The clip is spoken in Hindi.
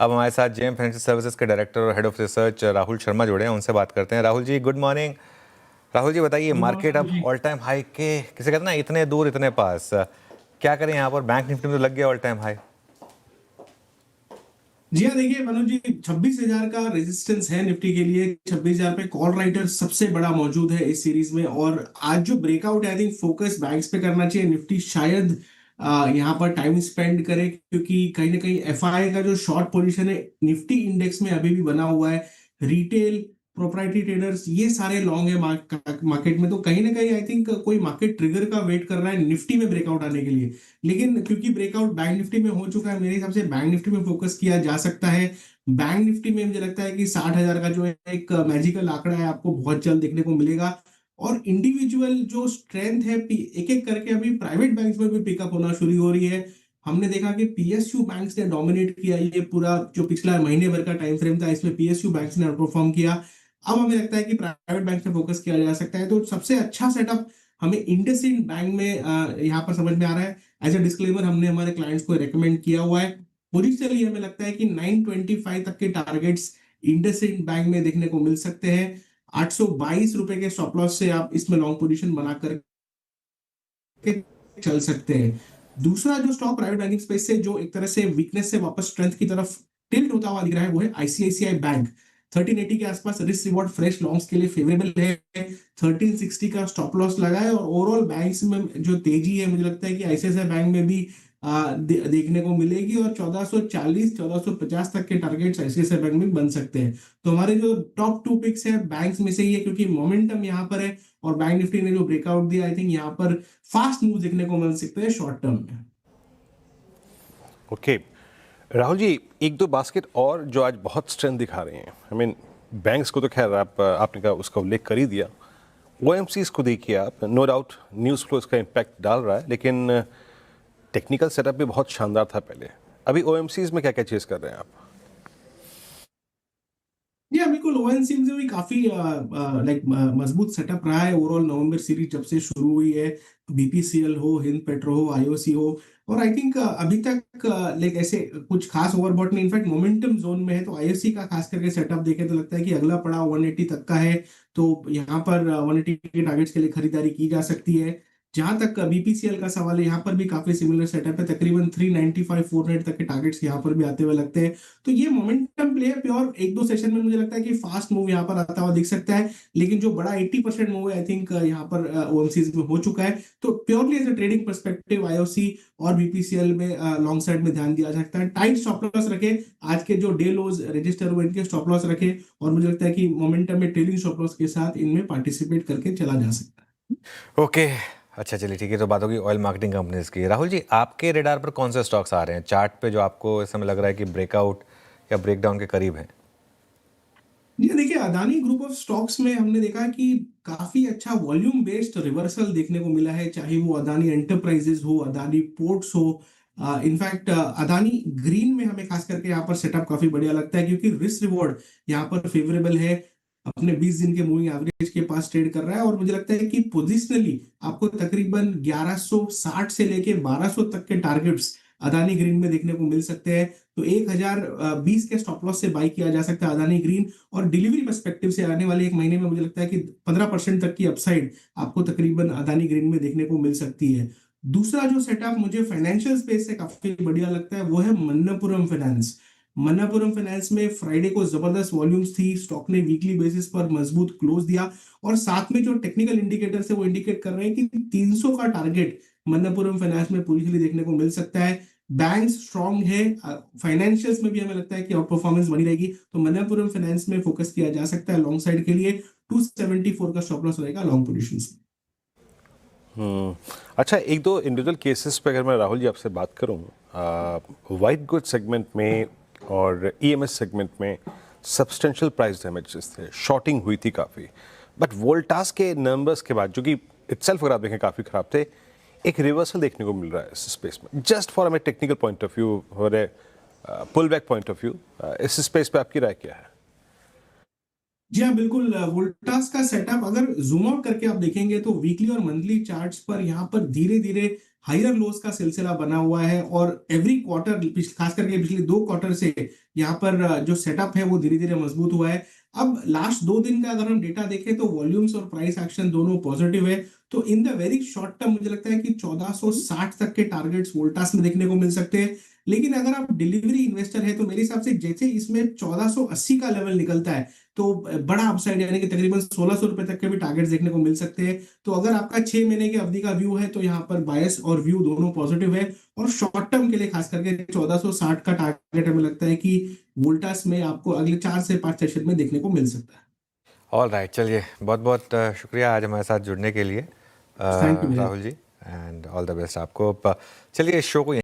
अब हमारे साथ जेएम फाइनेंशियल सर्विसेज के डायरेक्टर और head of research Rahul Sharma जुड़े हैं, उनसे बात करते हैं। Rahul ji, good morning. राहुल जी बताइए, गुड मार्केट मॉर्निंग अब जी। ऑल टाइम हाई के किसे कहते हैं ना, इतने दूर इतने पास, क्या करें यहाँ पर? बैंक निफ्टी में तो लग गया ऑल टाइम हाई। जी हाँ, देखिए मनोज जी, 26,000 का रेजिस्टेंस है निफ्टी के लिए। 26,000 पे कॉल राइटर सबसे बड़ा मौजूद है इस सीरीज में। और आज जो ब्रेकआउट है, आई थिंक फोकस बैंक्स पे करना चाहिए। निफ्टी शायद यहाँ पर टाइम स्पेंड करे, क्योंकि कहीं ना कहीं एफआई का जो शॉर्ट पोजीशन है निफ्टी इंडेक्स में अभी भी बना हुआ है। रिटेल, प्रोप्राइटरी ट्रेडर्स, ये सारे लॉन्ग है मार्केट में। तो कहीं ना कहीं आई थिंक कोई मार्केट ट्रिगर का वेट कर रहा है निफ्टी में ब्रेकआउट आने के लिए। लेकिन क्योंकि ब्रेकआउट बैंक निफ्टी में हो चुका है, मेरे हिसाब से बैंक निफ्टी में फोकस किया जा सकता है। बैंक निफ्टी में मुझे लगता है कि 60,000 का जो है एक मैजिकल आंकड़ा है, आपको बहुत जल्द देखने को मिलेगा। और इंडिविजुअल जो स्ट्रेंथ है, एक एक करके अभी प्राइवेट बैंक्स में भी पिकअप होना शुरू हो रही है। हमने देखा कि पीएसयू बैंक्स ने डोमिनेट किया। ये पूरा जो पिछला महीने भर का टाइम फ्रेम था, इसमें पीएसयू बैंक्स ने परफॉर्म किया। अब हमें लगता है कि प्राइवेट बैंक पे फोकस किया जा सकता है। तो सबसे अच्छा सेटअप हमें इंडसइंड बैंक में यहाँ पर समझ में आ रहा है। एज अ डिस्क्लेमर, हमने हमारे क्लाइंट्स को रेकमेंड किया हुआ है। पोजिशनली हमें लगता है कि 925 तक के टारगेट्स इंडसइंड बैंक में देखने को मिल सकते हैं। 822 रुपए के स्टॉप लॉस से आप इसमें लॉन्ग पोजीशन बना कर के चल सकते हैं। दूसरा जो स्टॉक प्राइवेट बैंकिंग स्पेस से जो एक तरह से वीकनेस से वापस स्ट्रेंथ की तरफ टिल्ट होता हुआ दिख रहा है, वो है आईसीआईसीआई बैंक। 1380 के आसपास रिस्क रिवॉर्ड फ्रेश लॉन्ग्स के लिए फेवरेबल है। 1360 का स्टॉप लॉस लगा है। और ओवरऑल बैंक्स में जो तेजी है, मुझे लगता है कि आईसीआईसीआई बैंक में भी देखने को मिलेगी। और 1440 1450 तक के टारगेट्स आईसीआईसीआई बैंक में बन सकते हैं। तो हमारे जो टॉप टू पिक्स है बैंक्स में से ही है, क्योंकि मोमेंटम यहाँ पर है। और बैंक निफ्टी ने जो ब्रेकआउट दिया, आई थिंक यहाँ पर फास्ट मूव देखने को मिल सकते हैं शॉर्ट टर्म में। ओके राहुल जी, एक दो बास्केट और जो आज बहुत स्ट्रेंथ दिखा रहे हैं। आई मीन बैंक्स को तो खैर आपने कहा, उसका उल्लेख कर ही दिया। ओएमसीज को देखिए आप, नो डाउट न्यूज़ फ्लो इसका इम्पैक्ट डाल रहा है, लेकिन टेक्निकल सेटअप भी बहुत शानदार था पहले। अभी ओएमसीज में क्या क्या चीज़ कर रहे हैं आप? ये बिल्कुल ओएनसी से भी काफी लाइक मजबूत सेटअप रहा है। ओवरऑल नवंबर सीरीज जब से शुरू हुई है, बीपीसीएल हो, हिंद पेट्रो हो, आईओसी हो, और आई थिंक अभी तक लाइक ऐसे कुछ खास ओवरबॉट नहीं, इनफैक्ट मोमेंटम जोन में है। तो आईओसी का खास करके सेटअप देखे तो लगता है कि अगला पड़ाव 180 तक का है। तो यहाँ पर 180 के टारगेट्स के लिए खरीदारी की जा सकती है। जहां तक बीपीसीएल का सवाल है, यहाँ पर भी काफी सिमिलर सेटअप है। तकरीबन 395 400 तक के टारगेट्स यहाँ पर भी आते हुए लगते हैं। तो ये मोमेंटम प्ले है प्योर। एक दो सेशन में मुझे लगता है कि फास्ट मूव यहाँ पर आता हुआ दिख सकता है। लेकिन जो बड़ा 80% मूव है, आई थिंक यहाँ पर ओएमसीज में हो चुका है। तो purely as a trading perspective IOC और बीपीसीएल में लॉन्ग साइड में ध्यान दिया जा सकता है। टाइट स्टॉप लॉस रखे, आज के जो डे लोज रजिस्टर हुए इनके स्टॉप लॉस रखे। और मुझे लगता है कि मोमेंटम में ट्रेडिंग स्टॉप लॉस के साथ इनमें पार्टिसिपेट करके चला जा सकता है। ओके, अच्छा चलिए ठीक है। तो बात होगी ऑयल मार्केटिंग कंपनीज की। राहुल जी, आपके रेडार पर कौन से स्टॉक्स आ रहे हैं चार्ट पे जो आपको इस समय लग रहा है कि ब्रेकआउट या ब्रेकडाउन के करीब हैं? ये देखिए, अदानी ग्रुप ऑफ स्टॉक्स में हमने देखा कि काफी अच्छा वॉल्यूम बेस्ड रिवर्सल देखने को मिला है। चाहे वो अदानी एंटरप्राइजेस हो, अदानी पोर्ट्स हो, इनफैक्ट अदानी ग्रीन में हमें खास करके यहाँ पर सेटअप काफी बढ़िया लगता है, क्योंकि रिस्क रिवॉर्ड यहाँ पर फेवरेबल है। अपने 20 दिन के मूविंग एवरेज के पास ट्रेड कर रहा है। और मुझे लगता है कि पोजिशनली आपको तकरीबन 1160 से लेके 1200 तक के टारगेट्स अदानी ग्रीन में देखने को मिल सकते हैं। तो 1020 के स्टॉप लॉस से बाई किया जा सकता है अदानी ग्रीन। और डिलीवरी पर्सपेक्टिव से आने वाले एक महीने में मुझे लगता है कि 15% तक की अपसाइड आपको तकरीबन अदानी ग्रीन में देखने को मिल सकती है। दूसरा जो सेटअप मुझे फाइनेंशियल स्पेस से काफी बढ़िया लगता है, वो है मन्नपुरम फाइनेंस। मन्नपुरम फाइनेंस में फ्राइडे को जबरदस्त वॉल्यूम्स थी। स्टॉक ने वीकली बेसिस पर मजबूत क्लोज दिया। और साथ में जो टेक्निकल इंडिकेटर्स है वो इंडिकेट कर रहे हैं कि 300 का टारगेट मन्नपुरम फाइनेंस में पोजिशनली देखने को मिल सकता है। बैंक्स स्ट्रांग है, फाइनेंशियल्स में भी हमें लगता है कि आउट परफॉर्मेंस बनी रहेगी। तो मन्नपुरम फाइनेंस में फोकस किया जा सकता है लॉन्ग साइड के लिए। 274 का स्टॉप लॉस रहेगा लॉन्ग पोजीशंस में। अच्छा, एक दो इंडिविजुअल केसेस पे अगर मैं राहुल जी आपसे बात करूं, वाइट गुड सेगमेंट में और ईएमएस सेगमेंट में सब्सटेंशियल प्राइस डैमेजेस थे, शॉर्टिंग हुई थी काफ़ी। बट वोल्टास के नंबर्स के बाद, जो कि इटसेल्फ अगर आप देखें काफ़ी ख़राब थे, एक रिवर्सल देखने को मिल रहा है इस स्पेस में। Just for a technical point of view और a pull back point of view, इस स्पेस पे आपकी राय क्या है? जी हाँ, बिल्कुल। वोल्टास का सेटअप अगर जूम आउट करके आप देखेंगे तो वीकली और मंथली चार्ट्स पर यहाँ पर धीरे धीरे हायर लोस का सिलसिला बना हुआ है और एवरी क्वार्टर खास करके पिछले 2 क्वार्टर से यहाँ पर जो सेटअप है वो धीरे धीरे मजबूत हुआ है। अब लास्ट 2 दिन का अगर हम डेटा देखें तो वॉल्यूम्स और प्राइस एक्शन दोनों पॉजिटिव है। तो in the very short term मुझे लगता है कि 1460 तक के टारगेट्स वोल्टास में देखने को मिल सकते हैं। लेकिन अगर आप डिलीवरी इन्वेस्टर है तो मेरे हिसाब से जैसे इसमें 1480 का लेवल निकलता है तो बड़ा अपसाइड यानी कि तकरीबन 1600 रुपए तक के भी टारगेट्स देखने को मिल सकते हैं। तो अगर आपका 6 महीने की अवधि का व्यू है तो यहाँ पर बायस और व्यू दोनों पॉजिटिव है और शॉर्ट टर्म के लिए खास करके 1460 का टारगेट हमें लगता है कि वोल्टास में आपको अगले 4 से 5 सेशन में देखने को मिल सकता है। ऑल राइट, चलिए बहुत बहुत शुक्रिया आज हमारे साथ जुड़ने के लिए thank you Rahul ji, and all the best आपको। चलिए इस शो को